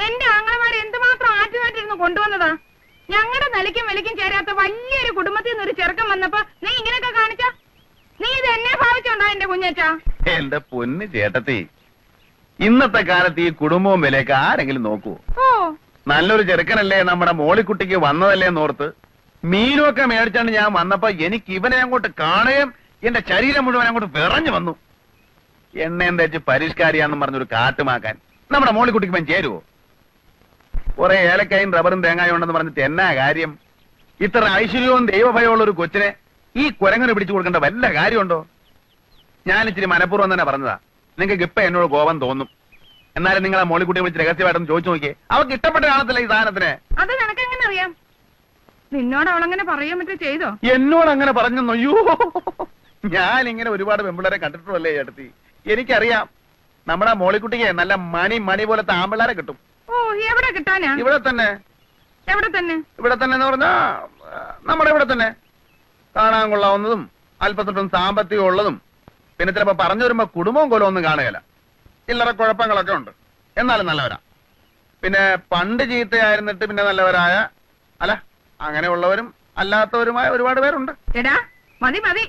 എന്റെ ആങ്ങളമാർ എന്തുമാത്രം ആറ്റുമായിട്ടിരുന്ന് കൊണ്ടുവന്നതാ. ഞങ്ങളുടെ നിലയ്ക്കും വിലയ്ക്കും ചേരാത്ത വലിയൊരു കുടുംബത്തിൽ നിന്ന് ഒരു ചെറുക്കം വന്നപ്പോ നീ ഇങ്ങനെയൊക്കെ കാണിച്ച? നീ ഇത് എന്നെ ഭാവിച്ചോണ്ടാ എന്റെ കുഞ്ഞേച്ചാ? എന്റെ പൊന്ന് ചേട്ടത്തി, ഇന്നത്തെ കാലത്ത് ഈ കുടുംബവും വിലയൊക്കെ ആരെങ്കിലും നോക്കൂ? ഓ, നല്ലൊരു ചെറുക്കനല്ലേ നമ്മുടെ മോളിക്കുട്ടിക്ക് വന്നതല്ലേ എന്നോർത്ത് മീനുമൊക്കെ മേടിച്ചാണ്ട് ഞാൻ വന്നപ്പോ എനിക്ക് ഇവനെ അങ്ങോട്ട് കാണുകയും എന്റെ ശരീരം മുഴുവൻ അങ്ങോട്ട് വിറഞ്ഞു വന്നു. എണ്ണയും തേച്ച് പരിഷ്കാരിയാന്ന് പറഞ്ഞൊരു കാട്ടുമാക്കാൻ നമ്മുടെ മോളിക്കുട്ടിക്ക് ഇവൻ ചേരുവോ? കുറെ ഏലക്കായും റബ്ബറും തേങ്ങായും ഉണ്ടെന്ന് പറഞ്ഞിട്ട് എന്നാ കാര്യം? ഇത്ര ഐശ്വര്യവും ദൈവഭയമുള്ള ഒരു കൊച്ചിനെ ഈ കുരങ്ങനെ പിടിച്ചു കൊടുക്കേണ്ട വല്ല കാര്യമുണ്ടോ? ഞാൻ ഇച്ചിരി മനഃപൂർവ്വം തന്നെ പറഞ്ഞതാ. നിങ്ങൾക്ക് ഇപ്പൊ എന്നോട് കോപം തോന്നും. എന്നാലും നിങ്ങളെ മോളിക്കുട്ടിയെ വിളിച്ച് രഹസ്യമായിട്ടൊന്ന് ചോദിച്ചു നോക്കിയേ. അവർക്ക് ഇഷ്ടപ്പെട്ട കാണത്തില്ല ഈ സാധനത്തിന്. അത് നിനക്കെങ്ങനെ അറിയാം? നിന്നോട് അവളങ്ങനെ പറയാൻ പറ്റോ ചെയ്തോ? എന്നോട് അങ്ങനെ പറഞ്ഞു? അയ്യോ, ഞാൻ ഇങ്ങനെ ഒരുപാട് പെമ്പിള്ളേരെ കണ്ടിട്ടുള്ളേ ചേട്ടത്തി. എനിക്കറിയാം നമ്മുടെ മോളിക്കുട്ടിക്ക് നല്ല മണി പോലത്തെ ആമ്പിള്ളേരെ കിട്ടും. ഓ, എവിടെ കിട്ടാനാ? ഇവിടെ തന്നെ. എവിടെ തന്നെ? ഇവിടെ തന്നെ എന്ന് പറഞ്ഞാ നമ്മുടെ ഇവിടെ തന്നെ. കാണാൻ കൊള്ളാവുന്നതും അല്പത്തൊട്ടും സാമ്പത്തികം ഉള്ളതും പിന്നെ ചിലപ്പോ പറഞ്ഞു വരുമ്പോ കുടുംബവും കൊലമൊന്നും കാണുകയില്ല. ചില്ലറ കുഴപ്പങ്ങളൊക്കെ ഉണ്ട്, എന്നാലും നല്ലവരാ. പിന്നെ പണ്ട് ചീത്തയായിരുന്നിട്ട് പിന്നെ നല്ലവരായ, അല്ല അങ്ങനെയുള്ളവരും അല്ലാത്തവരുമായ ഒരുപാട് പേരുണ്ട്. എടാ, മതി.